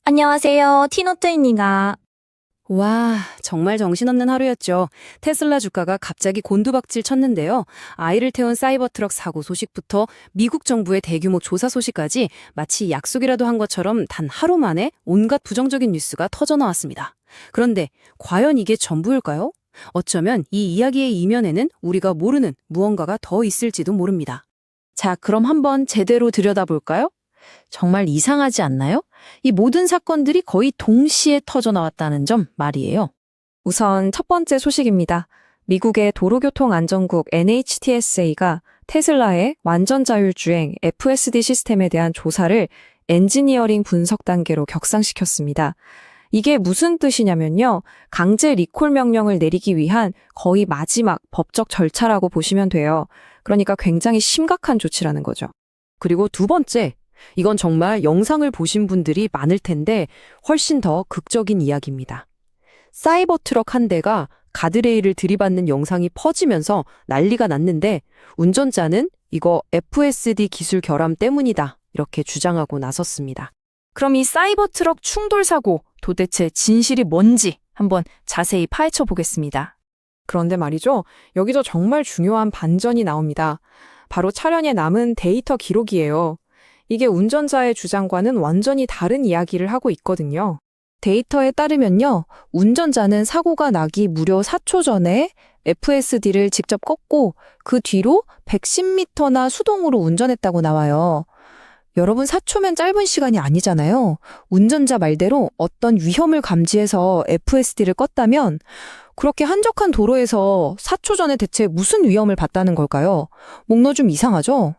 안녕하세요. 티노트입니다. 와, 정말 정신없는 하루였죠. 테슬라 주가가 갑자기 곤두박질 쳤는데요. 아이를 태운 사이버트럭 사고 소식부터 미국 정부의 대규모 조사 소식까지 마치 약속이라도 한 것처럼 단 하루 만에 온갖 부정적인 뉴스가 터져나왔습니다. 그런데 과연 이게 전부일까요? 어쩌면 이 이야기의 이면에는 우리가 모르는 무언가가 더 있을지도 모릅니다. 자, 그럼 한번 제대로 들여다볼까요? 정말 이상하지 않나요? 이 모든 사건들이 거의 동시에 터져나왔다는 점 말이에요. 우선 첫 번째 소식입니다. 미국의 도로교통안전국 NHTSA가 테슬라의 완전 자율주행 FSD 시스템에 대한 조사를 엔지니어링 분석 단계로 격상시켰습니다. 이게 무슨 뜻이냐면요. 강제 리콜 명령을 내리기 위한 거의 마지막 법적 절차라고 보시면 돼요. 그러니까 굉장히 심각한 조치라는 거죠. 그리고 두 번째, 이건 정말 영상을 보신 분들이 많을 텐데 훨씬 더 극적인 이야기입니다. 사이버 트럭 한 대가 가드레일을 들이받는 영상이 퍼지면서 난리가 났는데 운전자는 이거 FSD 기술 결함 때문이다 이렇게 주장하고 나섰습니다. 그럼 이 사이버 트럭 충돌 사고 도대체 진실이 뭔지 한번 자세히 파헤쳐 보겠습니다. 그런데 말이죠. 여기서 정말 중요한 반전이 나옵니다. 바로 차량에 남은 데이터 기록이에요. 이게 운전자의 주장과는 완전히 다른 이야기를 하고 있거든요. 데이터에 따르면요, 운전자는 사고가 나기 무려 4초 전에 FSD를 직접 껐고 그 뒤로 110m나 수동으로 운전했다고 나와요. 여러분 4초면 짧은 시간이 아니잖아요. 운전자 말대로 어떤 위험을 감지해서 FSD를 껐다면 그렇게 한적한 도로에서 4초 전에 대체 무슨 위험을 봤다는 걸까요? 목록 좀 이상하죠?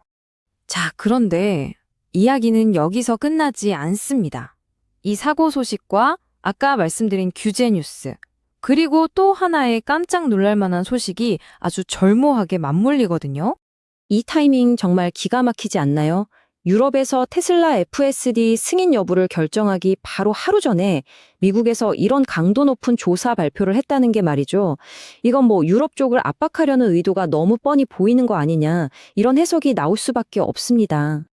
자, 그런데 이야기는 여기서 끝나지 않습니다. 이 사고 소식과 아까 말씀드린 규제 뉴스, 그리고 또 하나의 깜짝 놀랄 만한 소식이 아주 절묘하게 맞물리거든요. 이 타이밍 정말 기가 막히지 않나요? 유럽에서 테슬라 FSD 승인 여부를 결정하기 바로 하루 전에 미국에서 이런 강도 높은 조사 발표를 했다는 게 말이죠. 이건 뭐 유럽 쪽을 압박하려는 의도가 너무 뻔히 보이는 거 아니냐, 이런 해석이 나올 수밖에 없습니다.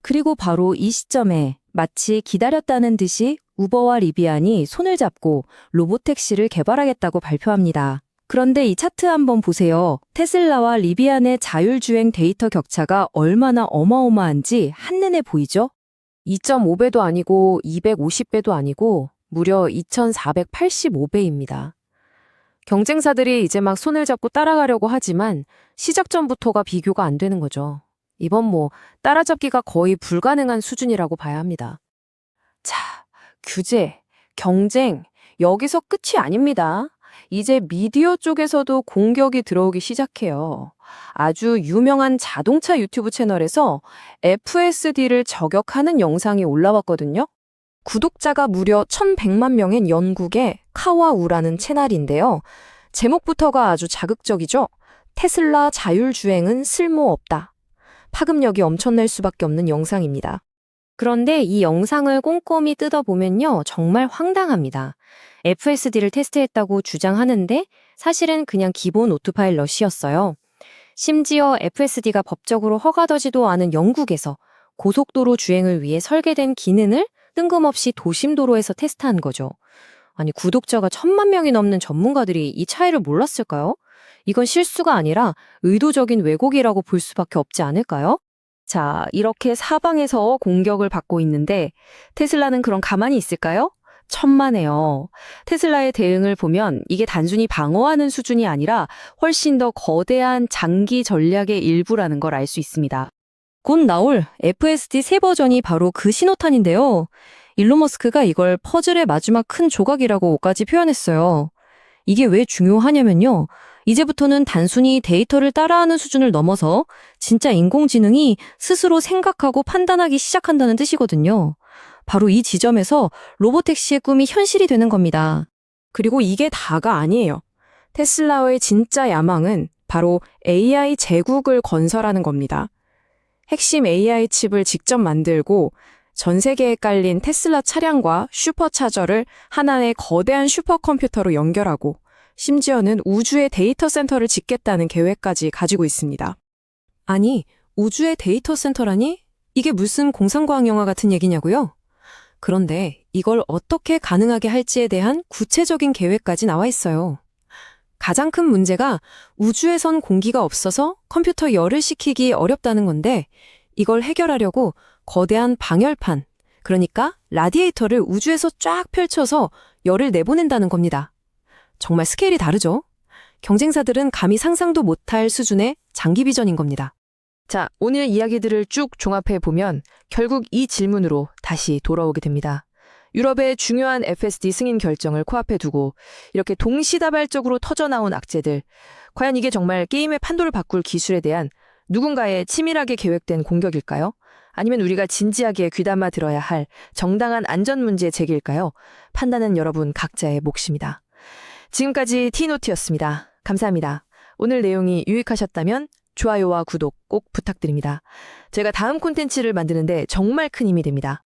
그리고 바로 이 시점에 마치 기다렸다는 듯이 우버와 리비안이 손을 잡고 로보택시를 개발하겠다고 발표합니다. 그런데 이 차트 한번 보세요. 테슬라와 리비안의 자율주행 데이터 격차가 얼마나 어마어마한지 한눈에 보이죠? 2.5배도 아니고 250배도 아니고 무려 2,485배입니다. 경쟁사들이 이제 막 손을 잡고 따라가려고 하지만 시작 전부터가 비교가 안 되는 거죠. 이번 뭐 따라잡기가 거의 불가능한 수준이라고 봐야 합니다. 자, 규제, 경쟁, 여기서 끝이 아닙니다. 이제 미디어 쪽에서도 공격이 들어오기 시작해요. 아주 유명한 자동차 유튜브 채널에서 FSD를 저격하는 영상이 올라왔거든요. 구독자가 무려 1,100만 명인 영국의 카와우라는 채널인데요. 제목부터가 아주 자극적이죠. 테슬라 자율주행은 쓸모없다. 파급력이 엄청날 수밖에 없는 영상입니다. 그런데 이 영상을 꼼꼼히 뜯어보면요, 정말 황당합니다. FSD를 테스트했다고 주장하는데 사실은 그냥 기본 오토파일럿이었어요. 심지어 FSD가 법적으로 허가되지도 않은 영국에서 고속도로 주행을 위해 설계된 기능을 뜬금없이 도심도로에서 테스트한 거죠. 아니, 구독자가 1,000만 명이 넘는 전문가들이 이 차이를 몰랐을까요? 이건 실수가 아니라 의도적인 왜곡이라고 볼 수밖에 없지 않을까요? 자, 이렇게 사방에서 공격을 받고 있는데 테슬라는 그럼 가만히 있을까요? 천만에요. 테슬라의 대응을 보면 이게 단순히 방어하는 수준이 아니라 훨씬 더 거대한 장기 전략의 일부라는 걸 알 수 있습니다. 곧 나올 FSD 새 버전이 바로 그 신호탄인데요. 일론 머스크가 이걸 퍼즐의 마지막 큰 조각이라고까지 표현했어요. 이게 왜 중요하냐면요. 이제부터는 단순히 데이터를 따라하는 수준을 넘어서 진짜 인공지능이 스스로 생각하고 판단하기 시작한다는 뜻이거든요. 바로 이 지점에서 로보택시의 꿈이 현실이 되는 겁니다. 그리고 이게 다가 아니에요. 테슬라의 진짜 야망은 바로 AI 제국을 건설하는 겁니다. 핵심 AI 칩을 직접 만들고 전 세계에 깔린 테슬라 차량과 슈퍼차저를 하나의 거대한 슈퍼컴퓨터로 연결하고 심지어는 우주의 데이터 센터를 짓겠다는 계획까지 가지고 있습니다. 아니, 우주의 데이터 센터라니? 이게 무슨 공상과학 영화 같은 얘기냐고요? 그런데 이걸 어떻게 가능하게 할지에 대한 구체적인 계획까지 나와 있어요. 가장 큰 문제가 우주에선 공기가 없어서 컴퓨터 열을 식히기 어렵다는 건데 이걸 해결하려고 거대한 방열판, 그러니까 라디에이터를 우주에서 쫙 펼쳐서 열을 내보낸다는 겁니다. 정말 스케일이 다르죠? 경쟁사들은 감히 상상도 못할 수준의 장기 비전인 겁니다. 자, 오늘 이야기들을 쭉 종합해 보면 결국 이 질문으로 다시 돌아오게 됩니다. 유럽의 중요한 FSD 승인 결정을 코앞에 두고 이렇게 동시다발적으로 터져나온 악재들, 과연 이게 정말 게임의 판도를 바꿀 기술에 대한 누군가의 치밀하게 계획된 공격일까요? 아니면 우리가 진지하게 귀담아 들어야 할 정당한 안전 문제 제기일까요? 판단은 여러분 각자의 몫입니다. 지금까지 티노트였습니다. 감사합니다. 오늘 내용이 유익하셨다면 좋아요와 구독 꼭 부탁드립니다. 제가 다음 콘텐츠를 만드는데 정말 큰 힘이 됩니다.